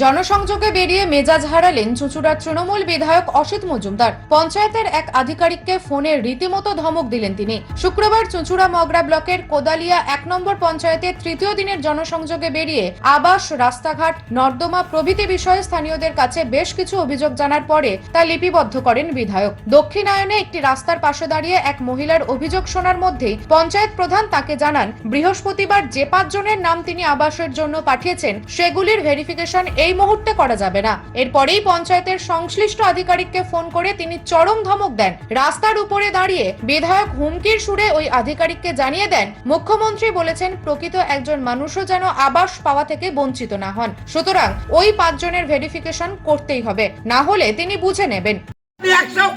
জনসংযোগে বেরিয়ে মেজাজ হারালেন চুঁচুড়ার তৃণমূল বিধায়ক অসিত মজুমদার। পঞ্চায়েতের এক আধিকারিককে ফোনে রীতিমতো ধমক দিলেন তিনি। শুক্রবার চুঁচুড়া মগরা ব্লকের কোদালিয়া ১ নম্বর পঞ্চায়েতের তৃতীয় দিনের জনসংযোগে বেরিয়ে আবাস, রাস্তাঘাট, নর্দমা প্রভৃতি বিষয়ে স্থানীয়দের কাছে বেশ কিছু অভিযোগ জানার পরে তা লিপিবদ্ধ করেন বিধায়ক। দক্ষিণায়নে একটি রাস্তার পাশে দাঁড়িয়ে এক মহিলার অভিযোগ শোনার মধ্যেই পঞ্চায়েত প্রধান তাকে জানান, বৃহস্পতিবার যে ৫ জনের নাম তিনি আবাসের জন্য পাঠিয়েছেন সেগুলির ভেরিফিকেশন এই মুহূর্তে করা যাবে না। এরপরেই পঞ্চায়েতের সংশ্লিষ্ট আধিকারিককে ফোন করে তিনি চরম ধমক দেন। রাস্তার উপরে দাঁড়িয়ে বিধায়ক হুমকির সুরে ওই আধিকারিককে জানিয়ে দেন, মুখ্যমন্ত্রী বলেছেন প্রকৃত একজন মানুষও যেন আবাস পাওয়া থেকে বঞ্চিত না হন, সুতরাং ওই ৫ জনের ভেরিফিকেশন করতেই হবে, না হলে তিনি বুঝে নেবেন।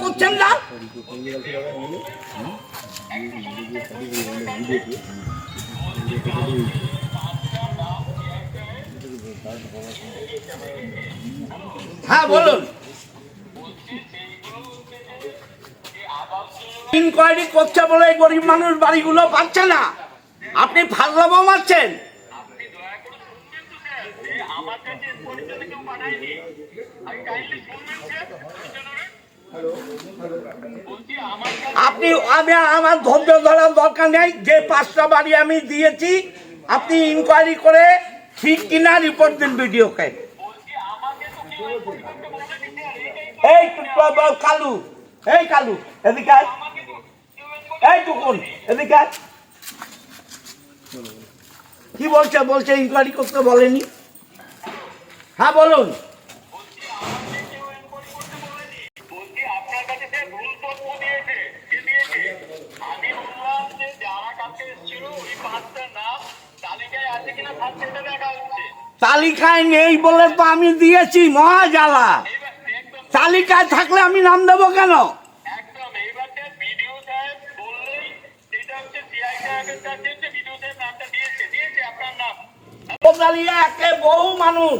করছেন না হ্যাঁ বলুন। ইনকোয়ারি করছে বলে গরিব মানুষ বাড়িগুলো পাচ্ছে না, আপনি ফাজলামো মারছেন। আপনি আমার ধৈর্য ধরার দরকার নেই। যে ৫টা বাড়ি আমি দিয়েছি আপনি ইনকোয়ারি করে ঠিক কিনা রিপোর্ট দিন ভিডিওকে। এই কালু, এই কালু এদিকে আয়, এই টুকুন এদিকে আয়। কি বলছে? বলছে ইনকোয়ারি করতে বলেনি। হ্যাঁ বলুন। তালিকায় নেই বলে তো আমি দিয়েছি, মহাজালা। তালিকায় থাকলে আমি নাম দেবো কেন? বহু মানুষ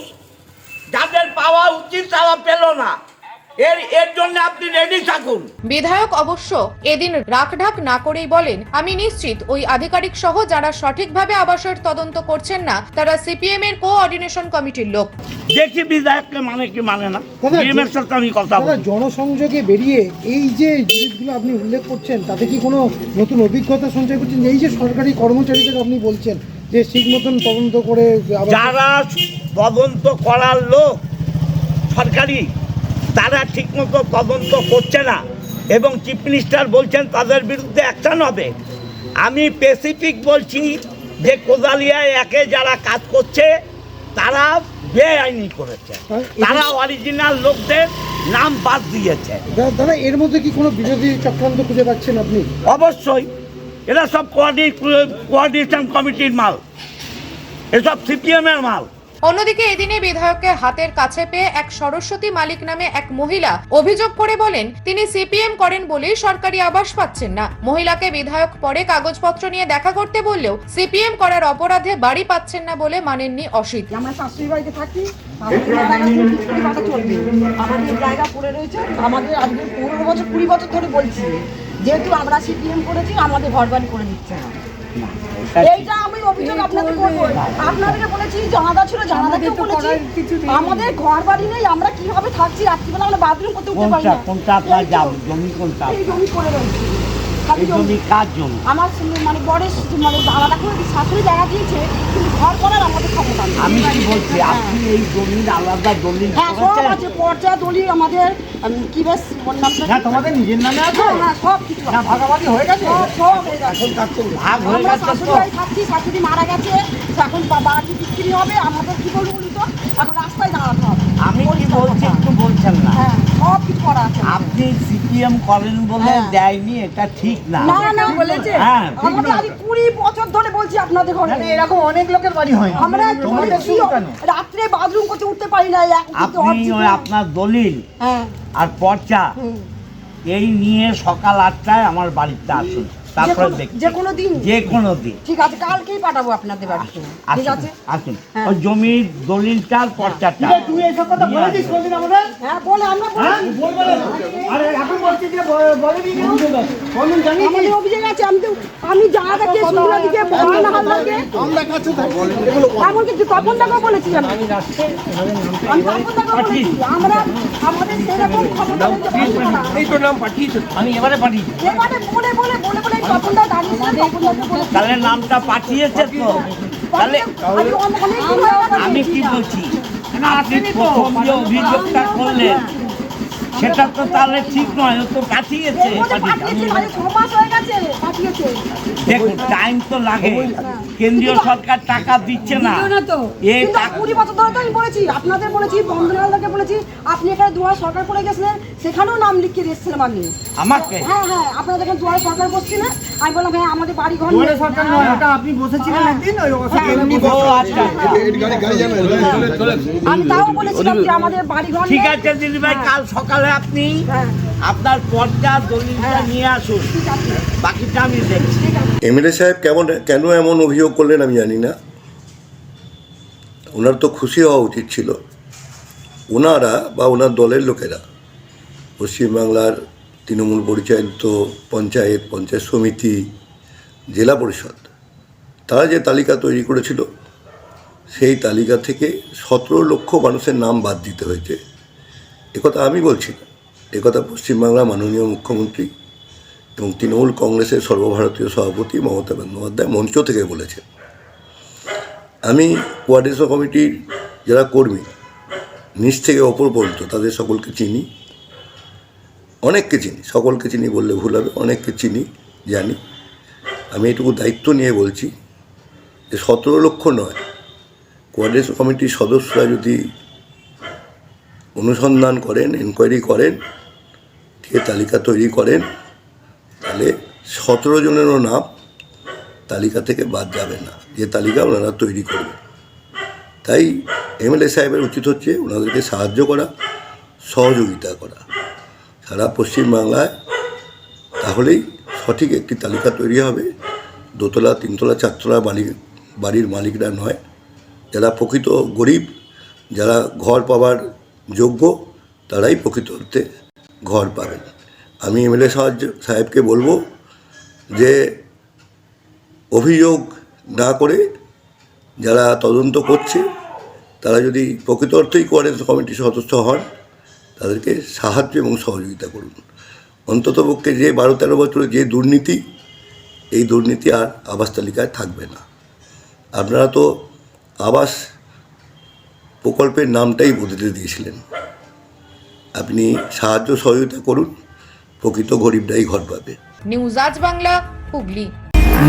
যাদের পাওয়া উচিত তারা পেল না, এর জন্য আপনি রেডি থাকুন। বিধায়ক অবশ্য এদিন রাখঢাক না করেই বলেন, আমি নিশ্চিত ওই আধিকারিক সহ যারা সঠিকভাবে আবাসের তদন্ত করছেন না তারা সিপিএম এর কোঅর্ডিনেশন কমিটির লোক। দেখি বিধায়ককে মানে কি মানে না, ডিএমের সাথে আমি কথা বলবো। জনসংযোগে বেরিয়ে এই যে জিনিসগুলো আপনি উল্লেখ করছেন তাতে কি কোনো নতুন অভিজ্ঞতা সঞ্চয় করছেন? এই যে সরকারি কর্মচারীদের আপনি বলছেন যে ঠিক মতন তদন্ত করে, যারা তদন্ত করার লোক সরকারি তারা ঠিকমতো তদন্ত করছে না এবং চিফ মিনিস্টার বলছেন তাদের বিরুদ্ধে অ্যাকশন হবে। আমি স্পেসিফিক বলছি যে কোদালিয়ায় একে যারা কাজ করছে তারা বেআইনি করেছে, তারা অরিজিনাল লোকদের নাম বাদ দিয়েছে। দাদা এর মধ্যে কি কোনো বিরোধী চক্রান্ত খুঁজে পাচ্ছেন আপনি? অবশ্যই, এরা সব কোঅর্ডিনেশন কমিটির মাল, এসব সিপিএম এর মাল। অন্যদিকে এদিনে বিধায়ককে হাতের কাছে পেয়ে এক সরস্বতী মালিক নামে এক মহিলা অভিযোগ করে বলেন, তিনি সিপিএম করেন বলেই সরকারি আবাস পাচ্ছেন না। মহিলাকে বিধায়ক পরে কাগজপত্র নিয়ে দেখা করতে বললেও সিপিএম করার অপরাধে বাড়ি পাচ্ছেন না বলে মানেননি অসিত। আমরা শাশুড়ি বাড়িতে থাকি, আমাদের জায়গা পড়ে রয়েছে, আমাদের আজকে 15 বছর 20 বছর ধরে বলছি, যেহেতু আমরা সিপিএম করেছি আমাদের ঘর বাড়ি করে দিচ্ছে না। এইটা আমি অভিযোগ আপনাদের করবো। আপনাদেরকে বলেছি, জানাদা ছিল, জানাদাকেও বলেছি আমাদের ঘর বাড়ি নেই, আমরা কিভাবে থাকছি, রাত্রিবেলা আমরা বাথরুম করতে উঠতে পারি না। কোনটা আপনার জমি? কোনটা? এই জমি পড়ে রয়েছে। জমি কার জমি? আমার মানে বড় মানে জানাদা করে শাশুড়ি জায়গা দিয়েছে, কিন্তু ঘর করার আমাদের ক্ষমতা নেই। আমি কি বলছি, আপনি এই জমির আলাদা দলিল সব আছে, পর্চা দলিল আমাদের কি বেশ হ্যাঁ, তোমাদের নিজের নামে আছে? হ্যাঁ, সব কিছু ভাগাভাগি হয়ে গেছে, সব হয়ে গেছে। ভাগ হয়ে আমরা গেছে শাশুড়ি তো। বাড়ি থাকছি, শাশুড়ি মারা গেছে, এখন বাড়ি বিক্রি হবে, আমাদের কি বলবো বলি তো, এখন রাস্তায় দাঁড়াতে হবে। আমি কি বলছি একটু বলছেন না। হ্যাঁ, সব কিছু করা আছে। আপনি সিপিএম করেন বলে দেয়নি, এটা ঠিক না। না না বলেছে, হ্যাঁ, আমাদের আজ 20 বছর ধরে বলছি আপনাদের ঘরে এরকম অনেক লোকের বাড়ি হয়, আমরা তোমাদের শুধু কেন? রাত্রে বাথরুম করতে উঠতে পারি না। আপনি ওই আপনার দলিল হ্যাঁ আর পর্চা এই নিয়ে সকাল 8টায় আমার বাড়িতে আসুন। তারপরে দেখি যে কোনো দিন যে কোনো দিন। ঠিক আছে, কালকেই পাঠাবো আপনাদের বাড়িতে। ঠিক আছে, আসুন। হ্যাঁ। ওই জমির দলিলটার পর্চাটা তুই এইসব কথা বলেছিস কোনদিন আমাদের? হ্যাঁ বলে আমরা আরে এখন বলছিস যে বলেনি কেন? কোনদিন জানি আমাদের অভিযোগ আছে। আমি যা দেখে সুন্দর দিকে বর্ণনা হালদারকে আমরা কাছে থাকি। এমনকি তপন দাকে বলেছি আমি তপন দাকে বলেছি আমরা আমাদের সেরকম ক্ষমতা এই তো নাম পাঠিয়েছো, আমি এবারে পাঠিয়েছি। এবারে বলে তপন দা দাঁড়িয়েছে, তপন দাকে বলেছি। তাহলে নামটা পাঠিয়েছে তো, তাহলে আমি কি বলছি, আপনি প্রথম যে অভিযোগটা করলেন সেটা তো তাহলে ঠিক নয়, ও তো পাঠিয়েছে। দেখুন টাইম তো লাগে, কেন্দ্রীয় সরকার টাকা দিচ্ছে না। এই টাকা 20 বছর ধরে তো আমি বলেছি, আপনাদের বলেছি, বন্ধন হালদারকে বলেছি, আপনি এখানে দুয়ার সরকার করে গেছিলেন, সেখানেও নাম লিখিয়ে দিয়েছিলাম আমি। আমাকে হ্যাঁ আপনারা দেখেন দুয়ারে সরকার করছি না, আমি বললাম হ্যাঁ আমাদের বাড়ি ঘর দুয়ারে সরকার নয়, ওটা আপনি বসেছিলেন একদিন ওই ও আচ্ছা, আমি তাও বলেছিলাম যে আমাদের বাড়ি ঘর ঠিক আছে দিদি ভাই, কাল সকালে আপনি আপনার পর্চা দলিলটা নিয়ে আসুন, বাকিটা আমি দেখছি। এমএলএ সাহেব কেন এমন অভিযোগ করলেন আমি জানি না। ওনার তো খুশি হওয়া উচিত ছিল। ওনারা বা ওনার দলের লোকেরা পশ্চিমবাংলার তৃণমূল পরিচালিত পঞ্চায়েত সমিতি, জেলা পরিষদ, তারা যে তালিকা তৈরি করেছিল সেই তালিকা থেকে 17 লক্ষ মানুষের নাম বাদ দিতে হয়েছে। একথা আমি বলছি না, একথা পশ্চিমবাংলার মাননীয় মুখ্যমন্ত্রী এবং তৃণমূল কংগ্রেসের সর্বভারতীয় সভাপতি মমতা বন্দ্যোপাধ্যায় মঞ্চ থেকে বলেছেন। আমি কোয়ার্ডিনেশন কমিটির যারা কর্মী নিচ থেকে ওপর পর্যন্ত তাদের সকলকে চিনি, অনেককে চিনি, সকলকে চিনি বললে ভুল হবে, অনেককে চিনি, জানি। আমি এটুকু দায়িত্ব নিয়ে বলছি যে 17 লক্ষ নয়, কোয়ার্ডিনেশন কমিটির সদস্যরা যদি অনুসন্ধান করেন, এনকোয়ারি করেন, ঠিক তালিকা তৈরি করেন, তাহলে 17 জনেরও নাম তালিকা থেকে বাদ যাবে না, যে তালিকা ওনারা তৈরি করবেন। তাই এমএলএ সাহেবের উচিত হচ্ছে ওনাদেরকে সাহায্য করা, সহযোগিতা করা সারা পশ্চিমবাংলায়, তাহলেই সঠিক একটি তালিকা তৈরি হবে। 2 তলা 3 তলা 4 তলা বাড়ির মালিকরা নয়, যারা প্রকৃত গরিব, যারা ঘর পাওয়ার যোগ্য, তারাই প্রকৃত অর্থে ঘর পাবেন। আমি এমএলএ সাহেবকে বলবো যে অভিযোগ না করে যারা তদন্ত করছে তারা যদি প্রকৃত অর্থেই কোয়ার্ডিনেশন কমিটির সদস্য হন, তাদেরকে সাহায্য এবং সহযোগিতা করুন। অন্ততপক্ষে যে 12-13 বছরের যে দুর্নীতি, এই দুর্নীতি আর আবাস তালিকায় থাকবে না। আপনারা তো আবাস প্রকল্পের নামটাই বদলে দিয়েছিলেন। আপনি সাহায্য সহযোগিতা করুন, প্রকৃত গরিবরাই ঘর পাবে। নিউজ আজ বাংলা, হুগলি।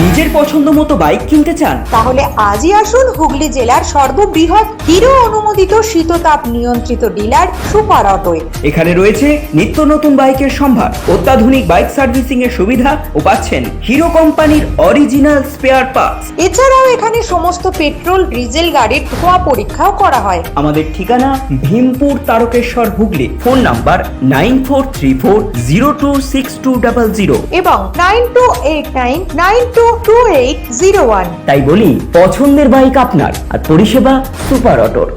নিজের পছন্দ মতো বাইক কিনতে চান? তাহলে আজই আসুন হুগলি জেলার সর্ববৃহৎ হিরো অনুমোদিত শীততাপ নিয়ন্ত্রিত ডিলার সুপার অটোয়। এখানে রয়েছে নিত্য নতুন বাইকের সম্ভার, অত্যাধুনিক বাইক সার্ভিসিং এর সুবিধা ও পাচ্ছেন হিরো কোম্পানির অরিজিনাল স্পেয়ার পার্টস। এছাড়াও এখানে সমস্ত পেট্রোল ডিজেল গাড়ির ধোঁয়া পরীক্ষাও করা হয়। আমাদের ঠিকানা ভীমপুর তারকেশ্বর, হুগলি। ফোন নাম্বার 9434026200 এবং 9289922801। তাই বলি, পছন্দের বাইক আপনার আর পরিষেবা সুপার অটোর।